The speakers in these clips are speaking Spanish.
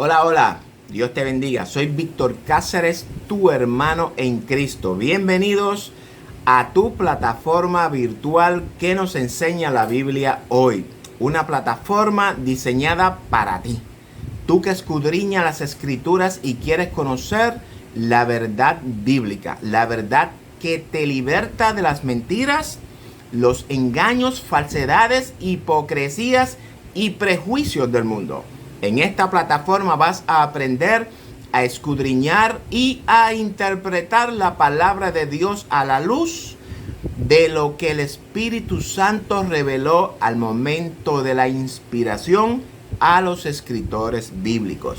Hola, hola, Dios te bendiga. Soy Víctor Cáceres, tu hermano en Cristo. Bienvenidos a tu plataforma virtual que nos enseña la Biblia hoy. Una plataforma diseñada para ti. Tú que escudriñas las Escrituras y quieres conocer la verdad bíblica, la verdad que te liberta de las mentiras, los engaños, falsedades, hipocresías y prejuicios del mundo. En esta plataforma vas a aprender a escudriñar y a interpretar la palabra de Dios a la luz de lo que el Espíritu Santo reveló al momento de la inspiración a los escritores bíblicos.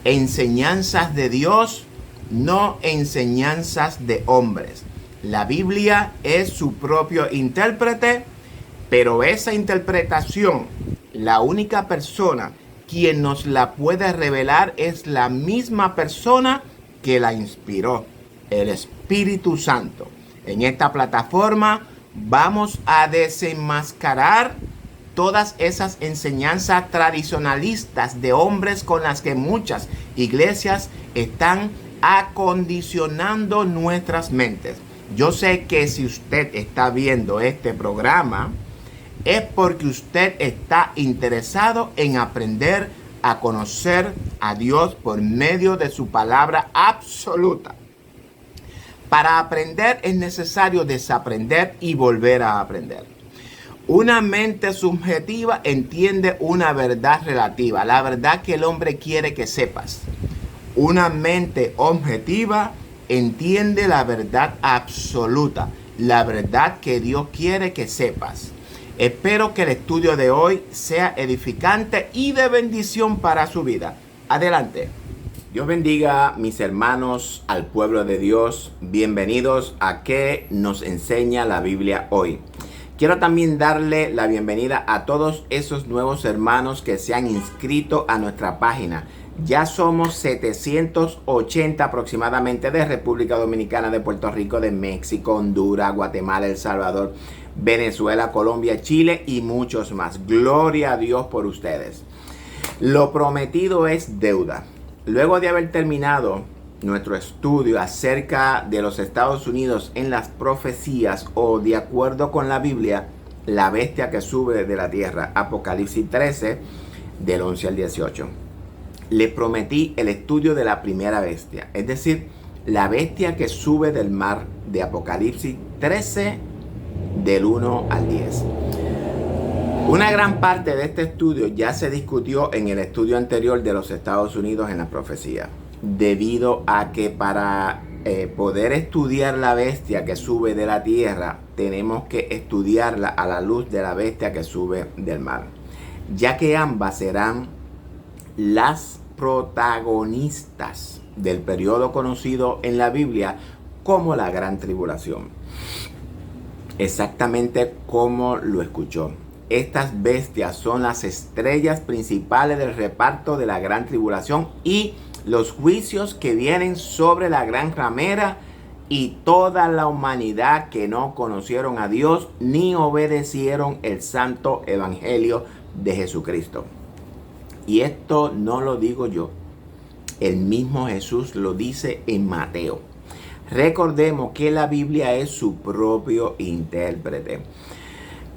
Enseñanzas de Dios, no enseñanzas de hombres. La Biblia es su propio intérprete, pero esa interpretación, la única persona quien nos la puede revelar es la misma persona que la inspiró, el Espíritu Santo. En esta plataforma vamos a desenmascarar todas esas enseñanzas tradicionalistas de hombres con las que muchas iglesias están acondicionando nuestras mentes. Yo sé que si usted está viendo este programa, es porque usted está interesado en aprender a conocer a Dios por medio de su palabra absoluta. Para aprender es necesario desaprender y volver a aprender. Una mente subjetiva entiende una verdad relativa, la verdad que el hombre quiere que sepas. Una mente objetiva entiende la verdad absoluta, la verdad que Dios quiere que sepas. Espero que el estudio de hoy sea edificante y de bendición para su vida. Adelante. Dios bendiga mis hermanos al pueblo de Dios. Bienvenidos a ¿Qué nos enseña la Biblia hoy? Quiero también darle la bienvenida a todos esos nuevos hermanos que se han inscrito a nuestra página. Ya somos 780 aproximadamente de República Dominicana, de Puerto Rico, de México, Honduras, Guatemala, El Salvador, Venezuela, Colombia, Chile y muchos más. Gloria a Dios por ustedes. Lo prometido es deuda. Luego de haber terminado nuestro estudio acerca de los Estados Unidos en las profecías o de acuerdo con la Biblia, la bestia que sube de la tierra, Apocalipsis 13, del 11 al 18. Le prometí el estudio de la primera bestia, es decir, la bestia que sube del mar de Apocalipsis 13, del 1 al 10. Una gran parte de este estudio ya se discutió en el estudio anterior de los Estados Unidos en la profecía, debido a que para poder estudiar la bestia que sube de la tierra, tenemos que estudiarla a la luz de la bestia que sube del mar, ya que ambas serán las protagonistas del periodo conocido en la Biblia como la Gran Tribulación. Exactamente como lo escuchó. Estas bestias son las estrellas principales del reparto de la Gran Tribulación y los juicios que vienen sobre la gran ramera y toda la humanidad que no conocieron a Dios ni obedecieron el santo evangelio de Jesucristo. Y esto no lo digo yo, el mismo Jesús lo dice en Mateo. Recordemos que la Biblia es su propio intérprete.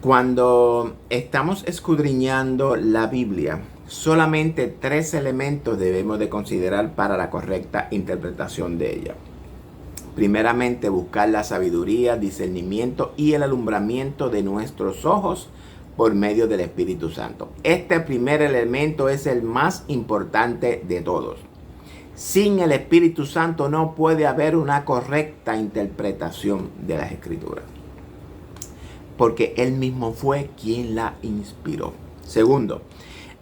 Cuando estamos escudriñando la Biblia, solamente 3 elementos debemos de considerar para la correcta interpretación de ella. Primeramente, buscar la sabiduría, discernimiento y el alumbramiento de nuestros ojos por medio del Espíritu Santo. Este primer elemento es el más importante de todos. Sin el Espíritu Santo no puede haber una correcta interpretación de las Escrituras, porque Él mismo fue quien la inspiró. Segundo,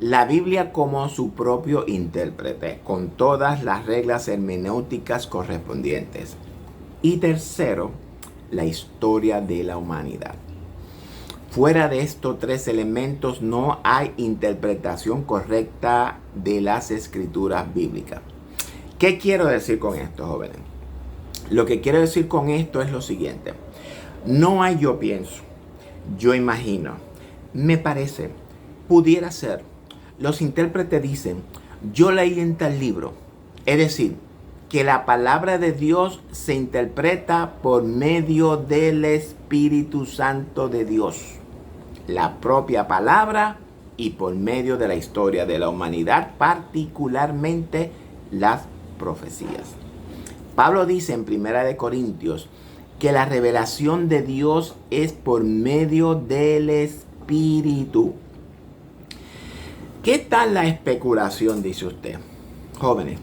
la Biblia como su propio intérprete, con todas las reglas hermenéuticas correspondientes. Y tercero, la historia de la humanidad. Fuera de estos 3 elementos no hay interpretación correcta de las Escrituras bíblicas. ¿Qué quiero decir con esto, jóvenes? Lo que quiero decir con esto es lo siguiente. No hay yo pienso, yo imagino, me parece, pudiera ser. Los intérpretes dicen, yo leí en tal libro. Es decir, que la palabra de Dios se interpreta por medio del Espíritu Santo de Dios. La propia palabra y por medio de la historia de la humanidad, particularmente las profecías. Pablo dice en 1 Corintios que la revelación de Dios es por medio del Espíritu. ¿Qué tal la especulación, dice usted? Jóvenes,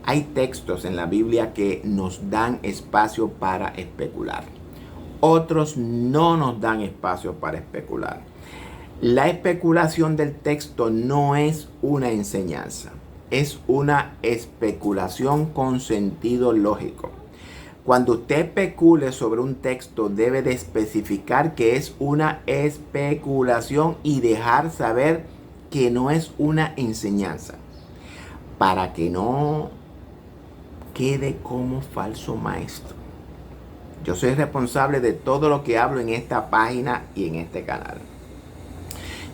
hay textos en la Biblia que nos dan espacio para especular. Otros no nos dan espacio para especular. La especulación del texto no es una enseñanza, es una especulación con sentido lógico. Cuando usted especule sobre un texto, debe de especificar que es una especulación y dejar saber que no es una enseñanza, para que no quede como falso maestro. Yo soy responsable de todo lo que hablo en esta página y en este canal.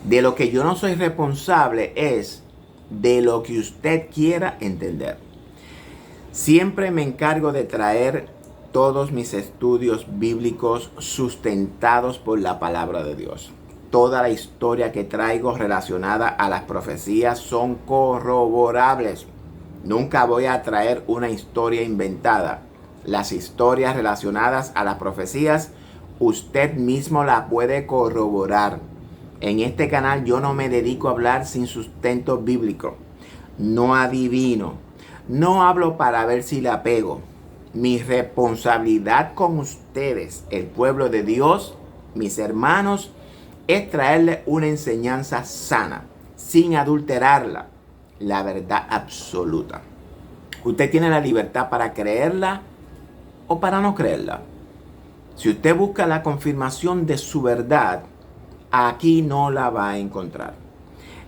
De lo que yo no soy responsable es de lo que usted quiera entender. Siempre me encargo de traer todos mis estudios bíblicos sustentados por la palabra de Dios. Toda la historia que traigo relacionada a las profecías son corroborables. Nunca voy a traer una historia inventada. Las historias relacionadas a las profecías, usted mismo la puede corroborar. En este canal yo no me dedico a hablar sin sustento bíblico. No adivino. No hablo para ver si la pego. Mi responsabilidad con ustedes, el pueblo de Dios, mis hermanos, es traerle una enseñanza sana, sin adulterarla, la verdad absoluta. Usted tiene la libertad para creerla o para no creerla. Si usted busca la confirmación de su verdad, aquí no la va a encontrar.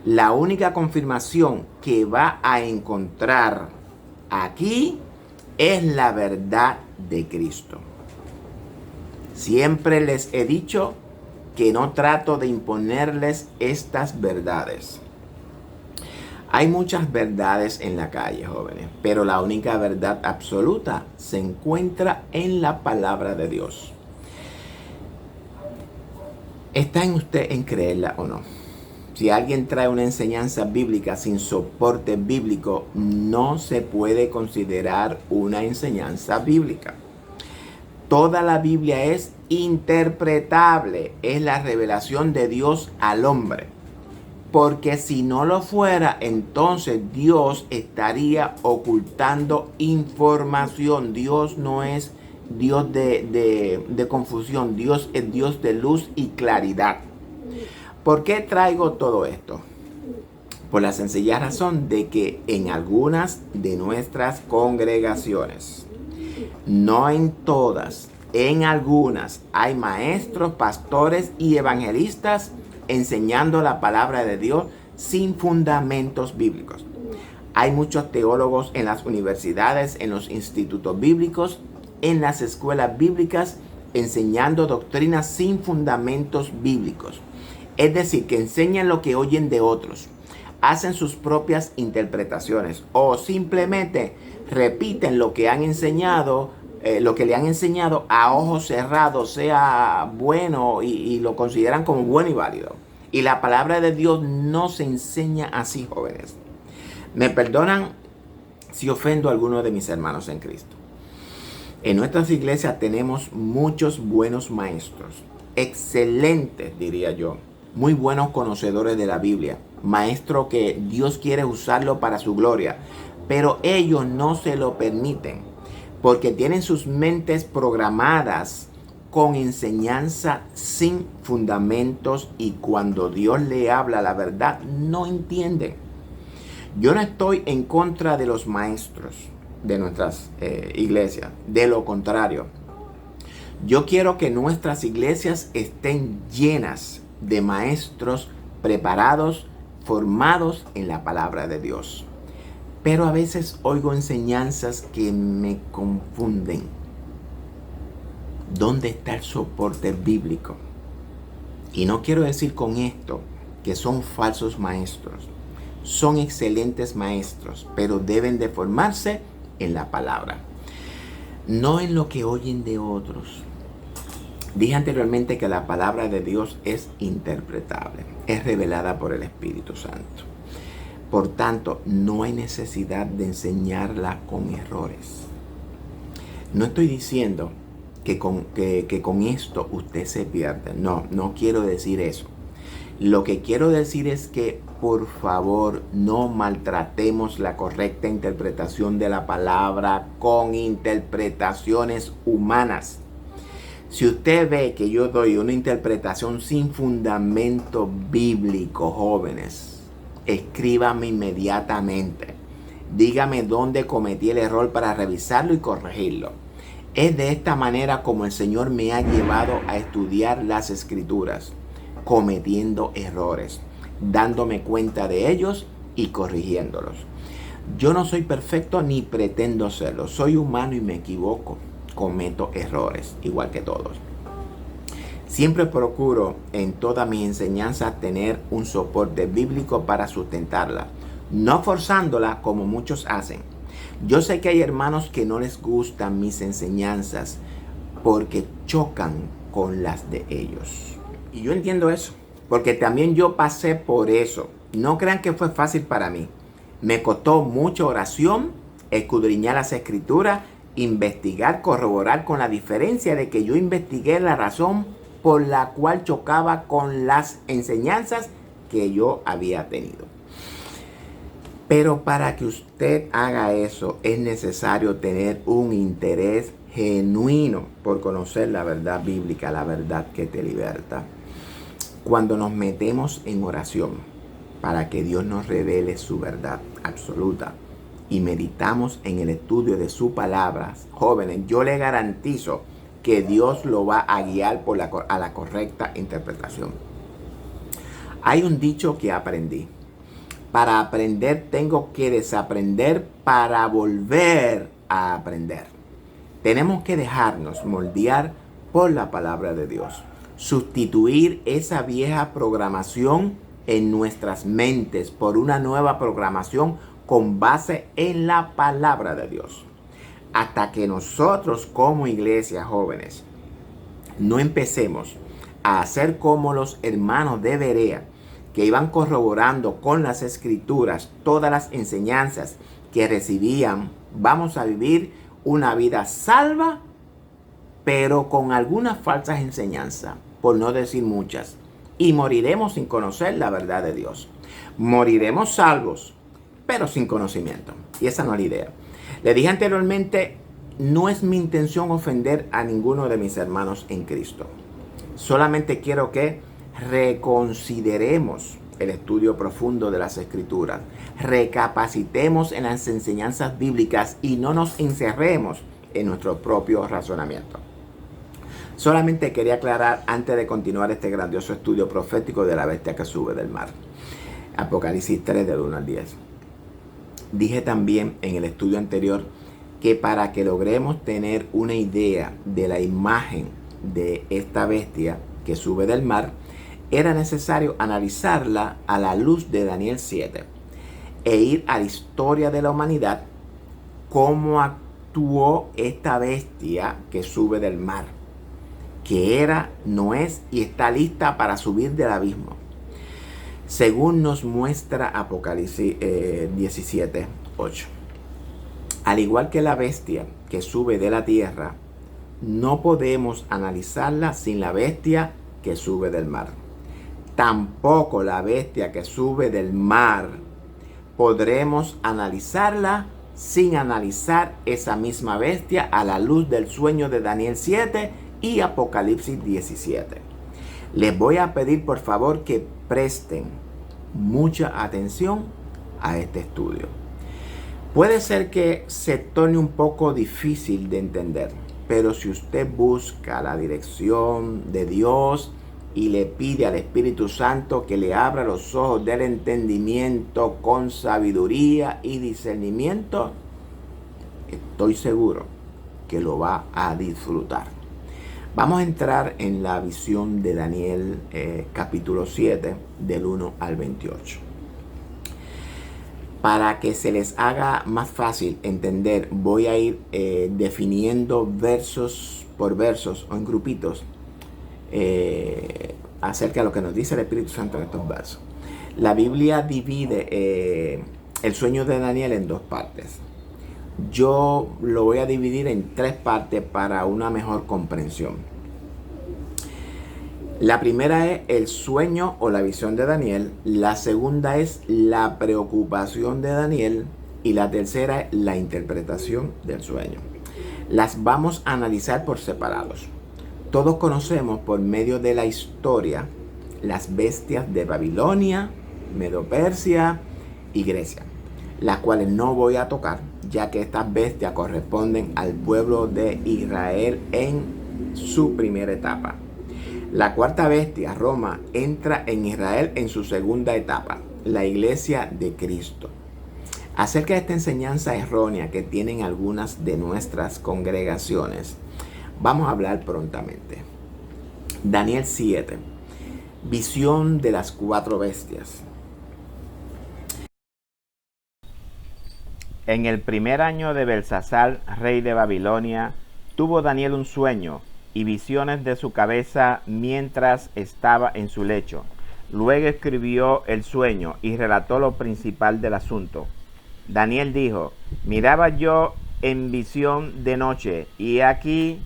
La única confirmación que va a encontrar aquí es la verdad de Cristo. Siempre les he dicho que no trato de imponerles estas verdades. Hay muchas verdades en la calle, jóvenes, pero la única verdad absoluta se encuentra en la palabra de Dios. ¿Está en usted en creerla o no? Si alguien trae una enseñanza bíblica sin soporte bíblico, no se puede considerar una enseñanza bíblica. Toda la Biblia es interpretable, es la revelación de Dios al hombre. Porque si no lo fuera, entonces Dios estaría ocultando información. Dios no es Dios de confusión. Dios es Dios de luz y claridad. ¿Por qué traigo todo esto? Por la sencilla razón de que en algunas de nuestras congregaciones, no en todas, en algunas, hay maestros, pastores y evangelistas enseñando la palabra de Dios sin fundamentos bíblicos. Hay muchos teólogos en las universidades, en los institutos bíblicos, en las escuelas bíblicas, enseñando doctrinas sin fundamentos bíblicos. Es decir, que enseñan lo que oyen de otros, hacen sus propias interpretaciones o simplemente repiten lo que han enseñado, lo que le han enseñado a ojos cerrados, sea bueno y lo consideran como bueno y válido. Y la palabra de Dios no se enseña así, jóvenes. Me perdonan si ofendo a alguno de mis hermanos en Cristo. En nuestras iglesias tenemos muchos buenos maestros, excelentes diría yo, muy buenos conocedores de la Biblia, maestros que Dios quiere usarlo para su gloria, pero ellos no se lo permiten porque tienen sus mentes programadas con enseñanza sin fundamentos y cuando Dios le habla la verdad no entienden. Yo no estoy en contra de los maestros de nuestras iglesias, de lo contrario. Yo quiero que nuestras iglesias estén llenas de maestros preparados, formados en la palabra de Dios. Pero a veces oigo enseñanzas que me confunden. ¿Dónde está el soporte bíblico? Y no quiero decir con esto que son falsos maestros, son excelentes maestros, pero deben de formarse en la palabra, no en lo que oyen de otros. Dije anteriormente que la palabra de Dios es interpretable, es revelada por el Espíritu Santo. Por tanto, no hay necesidad de enseñarla con errores. No estoy diciendo que con esto usted se pierde. No quiero decir eso. Lo que quiero decir es que, por favor, no maltratemos la correcta interpretación de la palabra con interpretaciones humanas. Si usted ve que yo doy una interpretación sin fundamento bíblico, jóvenes, escríbame inmediatamente. Dígame dónde cometí el error para revisarlo y corregirlo. Es de esta manera como el Señor me ha llevado a estudiar las Escrituras, cometiendo errores, dándome cuenta de ellos y corrigiéndolos. Yo no soy perfecto ni pretendo serlo. Soy humano y me equivoco. Cometo errores, igual que todos. Siempre procuro en toda mi enseñanza tener un soporte bíblico para sustentarla, no forzándola como muchos hacen. Yo sé que hay hermanos que no les gustan mis enseñanzas porque chocan con las de ellos. Y yo entiendo eso, porque también yo pasé por eso. No crean que fue fácil para mí. Me costó mucha oración, escudriñar las Escrituras, investigar, corroborar con la diferencia de que yo investigué la razón por la cual chocaba con las enseñanzas que yo había tenido. Pero para que usted haga eso es necesario tener un interés genuino por conocer la verdad bíblica, la verdad que te liberta. Cuando nos metemos en oración para que Dios nos revele su verdad absoluta y meditamos en el estudio de su palabra, jóvenes, yo le garantizo que Dios lo va a guiar a la correcta interpretación. Hay un dicho que aprendí. Para aprender tengo que desaprender para volver a aprender. Tenemos que dejarnos moldear por la palabra de Dios. Sustituir esa vieja programación en nuestras mentes por una nueva programación con base en la palabra de Dios. Hasta que nosotros como iglesia, jóvenes, no empecemos a hacer como los hermanos de Berea, que iban corroborando con las Escrituras todas las enseñanzas que recibían, vamos a vivir una vida salva, pero con algunas falsas enseñanzas, por no decir muchas, y moriremos sin conocer la verdad de Dios. Moriremos salvos, pero sin conocimiento, y esa no es la idea. Le dije anteriormente, no es mi intención ofender a ninguno de mis hermanos en Cristo. Solamente quiero que reconsideremos el estudio profundo de las Escrituras, recapacitemos en las enseñanzas bíblicas y no nos encerremos en nuestro propio razonamiento. Solamente quería aclarar antes de continuar este grandioso estudio profético de la bestia que sube del mar. Apocalipsis 3 del 1 al 10. Dije también en el estudio anterior que para que logremos tener una idea de la imagen de esta bestia que sube del mar, era necesario analizarla a la luz de Daniel 7 e ir a la historia de la humanidad, cómo actuó esta bestia que sube del mar, que era, no es y está lista para subir del abismo. Según nos muestra Apocalipsis 17, 8. Al igual que la bestia que sube de la tierra, no podemos analizarla sin la bestia que sube del mar. Tampoco la bestia que sube del mar podremos analizarla sin analizar esa misma bestia a la luz del sueño de Daniel 7 y Apocalipsis 17. Les voy a pedir por favor que presten mucha atención a este estudio. Puede ser que se torne un poco difícil de entender, pero si usted busca la dirección de Dios y le pide al Espíritu Santo que le abra los ojos del entendimiento con sabiduría y discernimiento, estoy seguro que lo va a disfrutar. Vamos a entrar en la visión de Daniel capítulo 7 del 1 al 28. Para que se les haga más fácil entender, voy a ir definiendo versos por versos o en grupitos acerca de lo que nos dice el Espíritu Santo en estos versos. La Biblia divide el sueño de Daniel en dos partes. Yo lo voy a dividir en tres partes para una mejor comprensión. La primera es el sueño o la visión de Daniel, la segunda es la preocupación de Daniel y la tercera es la interpretación del sueño. Las vamos a analizar por separados. Todos conocemos por medio de la historia las bestias de Babilonia, Medo-Persia y Grecia, las cuales no voy a tocar, ya que estas bestias corresponden al pueblo de Israel en su primera etapa. La cuarta bestia, Roma, entra en Israel en su segunda etapa, la iglesia de Cristo. Acerca de esta enseñanza errónea que tienen algunas de nuestras congregaciones, vamos a hablar prontamente. Daniel 7, visión de las cuatro bestias. En el primer año de Belsasar, rey de Babilonia, tuvo Daniel un sueño y visiones de su cabeza mientras estaba en su lecho. Luego escribió el sueño y relató lo principal del asunto. Daniel dijo: miraba yo en visión de noche, y he aquí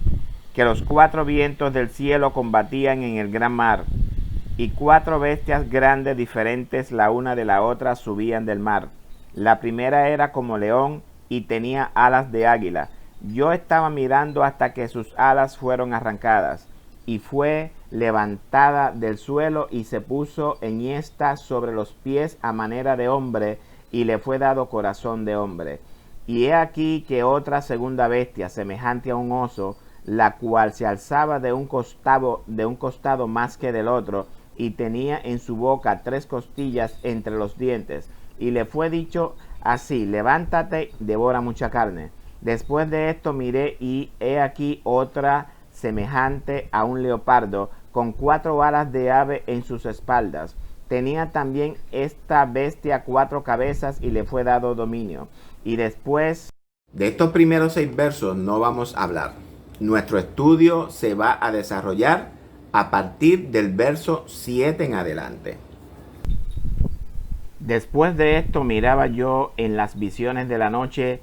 que los cuatro vientos del cielo combatían en el gran mar, y cuatro bestias grandes diferentes la una de la otra subían del mar. La primera era como león y tenía alas de águila. Yo estaba mirando hasta que sus alas fueron arrancadas, y fue levantada del suelo y se puso enhiesta sobre los pies a manera de hombre, y le fue dado corazón de hombre. Y he aquí que otra segunda bestia, semejante a un oso, la cual se alzaba de un costado más que del otro, y tenía en su boca 3 costillas entre los dientes, y le fue dicho así: levántate, devora mucha carne. Después de esto miré, y he aquí otra semejante a un leopardo, con 4 alas de ave en sus espaldas. Tenía también esta bestia 4 cabezas, y le fue dado dominio. Y después de estos primeros 6 versos no vamos a hablar. Nuestro estudio se va a desarrollar a partir del verso 7 en adelante. Después de esto miraba yo en las visiones de la noche,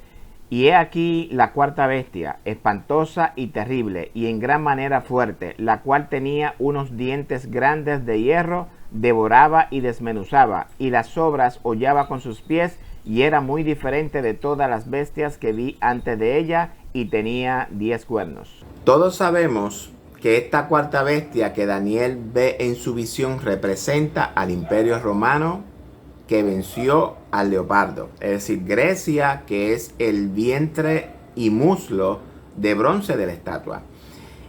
y he aquí la cuarta bestia, espantosa y terrible, y en gran manera fuerte, la cual tenía unos dientes grandes de hierro, devoraba y desmenuzaba, y las sobras hollaba con sus pies, y era muy diferente de todas las bestias que vi antes de ella, y tenía 10 cuernos. Todos sabemos que esta cuarta bestia que Daniel ve en su visión representa al Imperio Romano, que venció al leopardo, es decir, Grecia, que es el vientre y muslo de bronce de la estatua.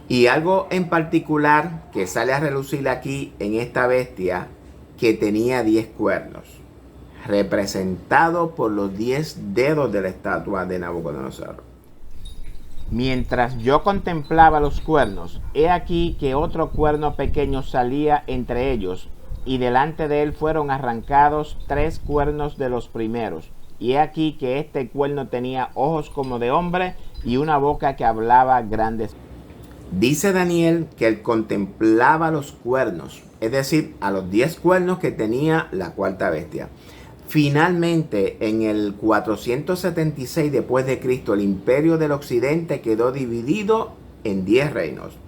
Y algo en particular que sale a relucir aquí en esta bestia, que tenía 10 cuernos, representado por los 10 dedos de la estatua de Nabucodonosor. Mientras yo contemplaba los cuernos, he aquí que otro cuerno pequeño salía entre ellos, y delante de él fueron arrancados 3 cuernos de los primeros. Y he aquí que este cuerno tenía ojos como de hombre y una boca que hablaba grandes. Dice Daniel que él contemplaba los cuernos, es decir, a los 10 cuernos que tenía la cuarta bestia. Finalmente, en el 476 después de Cristo, el imperio del occidente quedó dividido en 10 reinos.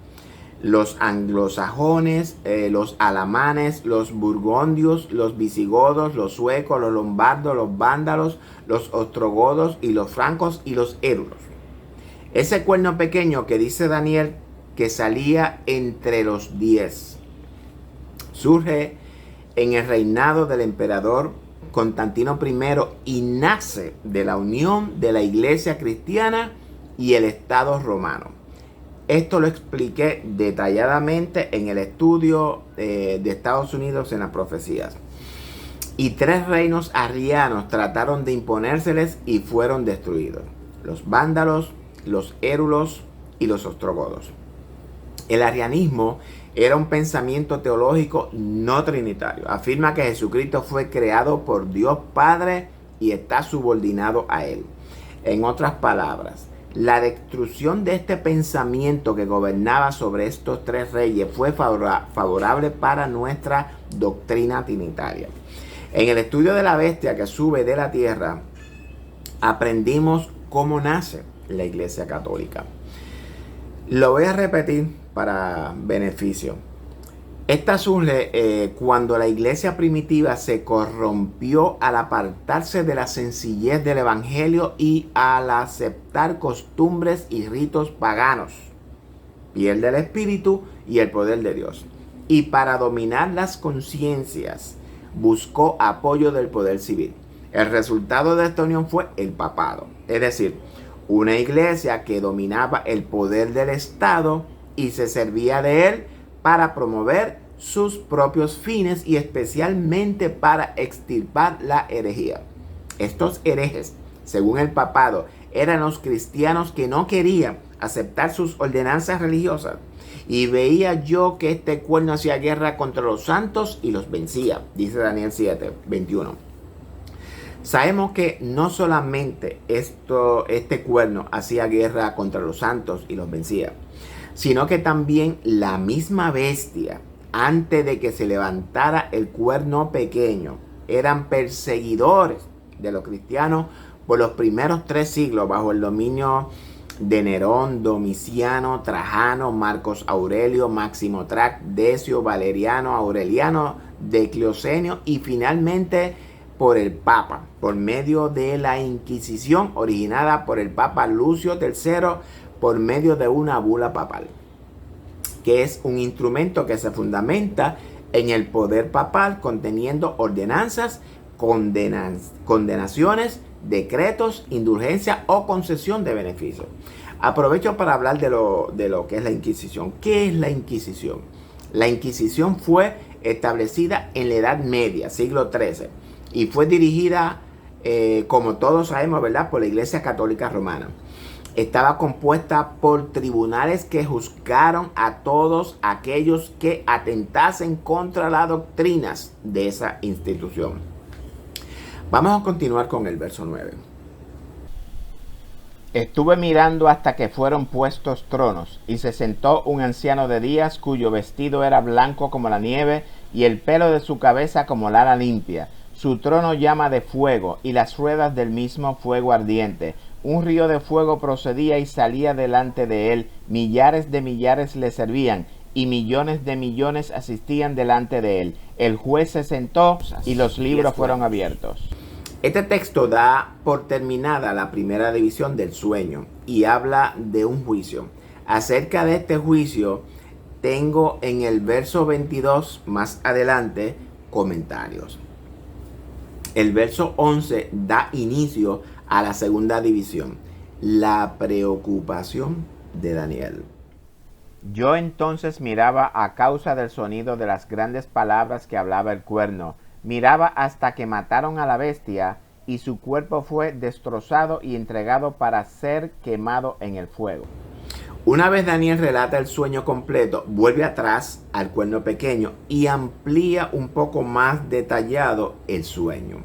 Los anglosajones, los alamanes, los burgundios, los visigodos, los suecos, los lombardos, los vándalos, los ostrogodos y los francos y los érulos. Ese cuerno pequeño que dice Daniel que salía entre los 10 surge en el reinado del emperador Constantino I y nace de la unión de la iglesia cristiana y el Estado romano. Esto lo expliqué detalladamente en el estudio de Estados Unidos en las profecías. Y 3 reinos arrianos trataron de imponérseles y fueron destruidos: los vándalos, los érulos y los ostrogodos. El arrianismo era un pensamiento teológico no trinitario. Afirma que Jesucristo fue creado por Dios Padre y está subordinado a él. En otras palabras, la destrucción de este pensamiento que gobernaba sobre estos tres reyes fue favorable para nuestra doctrina trinitaria. En el estudio de la bestia que sube de la tierra, aprendimos cómo nace la Iglesia Católica. Lo voy a repetir para beneficio. Esta surge cuando la iglesia primitiva se corrompió al apartarse de la sencillez del evangelio y al aceptar costumbres y ritos paganos. Pierde el espíritu y el poder de Dios. Y para dominar las conciencias buscó apoyo del poder civil. El resultado de esta unión fue el papado, es decir, una iglesia que dominaba el poder del Estado y se servía de él para promover sus propios fines y especialmente para extirpar la herejía. Estos herejes, según el papado, eran los cristianos que no querían aceptar sus ordenanzas religiosas. Y veía yo que este cuerno hacía guerra contra los santos y los vencía, dice Daniel 7, 21. Sabemos que no solamente este cuerno hacía guerra contra los santos y los vencía, sino que también la misma bestia, antes de que se levantara el cuerno pequeño, eran perseguidores de los cristianos por los primeros 3 siglos bajo el dominio de Nerón, Domiciano, Trajano, Marcos Aurelio, Máximo Trac, Decio, Valeriano, Aureliano, Diocleciano y finalmente por el Papa, por medio de la Inquisición originada por el Papa Lucio III por medio de una bula papal, que es un instrumento que se fundamenta en el poder papal conteniendo ordenanzas, condenaciones, decretos, indulgencia o concesión de beneficios. Aprovecho para hablar de lo que es la Inquisición. ¿Qué es la Inquisición? La Inquisición fue establecida en la Edad Media, siglo XIII, y fue dirigida, como todos sabemos, ¿verdad?, por la Iglesia Católica Romana. Estaba compuesta por tribunales que juzgaron a todos aquellos que atentasen contra las doctrinas de esa institución. Vamos a continuar con el verso 9. Estuve mirando hasta que fueron puestos tronos, y se sentó un anciano de días, cuyo vestido era blanco como la nieve, y el pelo de su cabeza como lana limpia. Su trono llama de fuego, y las ruedas del mismo fuego ardiente. Un río de fuego procedía y salía delante de él. Millares de millares le servían, y millones de millones asistían delante de él. El juez se sentó, y los libros fueron abiertos. Este texto da por terminada la primera división del sueño y habla de un juicio. Acerca de este juicio, tengo en el verso 22 más adelante comentarios. El verso 11 da inicio a la segunda división, la preocupación de Daniel. Yo entonces miraba a causa del sonido de las grandes palabras que hablaba el cuerno. Miraba hasta que mataron a la bestia, y su cuerpo fue destrozado y entregado para ser quemado en el fuego. Una vez Daniel relata el sueño completo, vuelve atrás al cuerno pequeño y amplía un poco más detallado el sueño.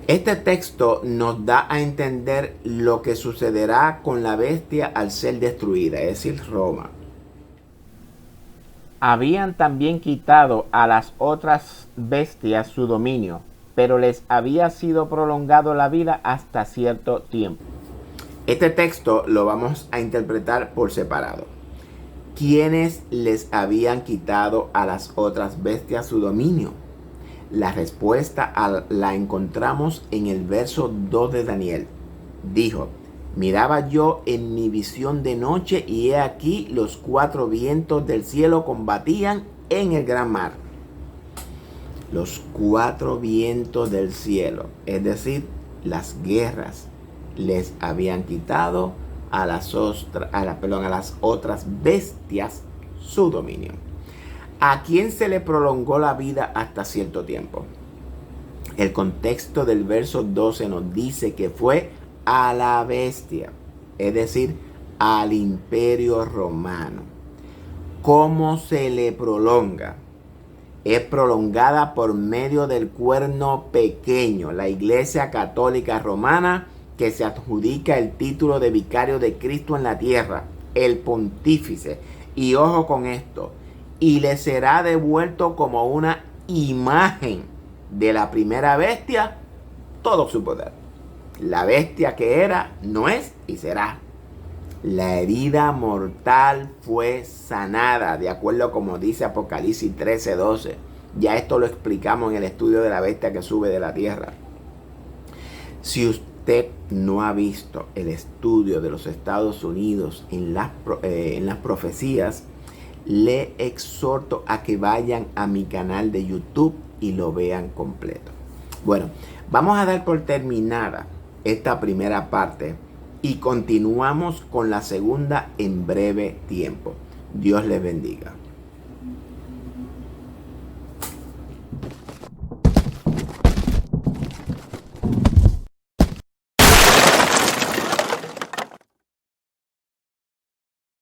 Este texto nos da a entender lo que sucederá con la bestia al ser destruida, es decir, Roma. Habían también quitado a las otras bestias su dominio, pero les había sido prolongado la vida hasta cierto tiempo. Este texto lo vamos a interpretar por separado. ¿Quiénes les habían quitado a las otras bestias su dominio? La respuesta la encontramos en el verso 2 de Daniel. Dijo: miraba yo en mi visión de noche, y he aquí los 4 vientos del cielo combatían en el gran mar. Los 4 vientos del cielo, es decir, las guerras, les habían quitado a las otras bestias su dominio. ¿A quién se le prolongó la vida hasta cierto tiempo? El contexto del verso 12 nos dice que fue a la bestia, es decir, al imperio romano. ¿Cómo se le prolonga? es prolongada por medio del cuerno pequeño, la Iglesia Católica Romana, que se adjudica el título de vicario de Cristo en la tierra, el pontífice. Y ojo con esto, y le será devuelto como una imagen de la primera bestia todo su poder. La bestia que era, no es y será. La herida mortal fue sanada, de acuerdo como dice Apocalipsis 13:12. Ya esto lo explicamos en el estudio de la bestia que sube de la tierra. Si usted no ha visto el estudio de los Estados Unidos en las profecías, le exhorto a que vayan a mi canal de YouTube y lo vean completo. Bueno, vamos a dar por terminada esta primera parte y continuamos con la segunda en breve tiempo. Dios les bendiga.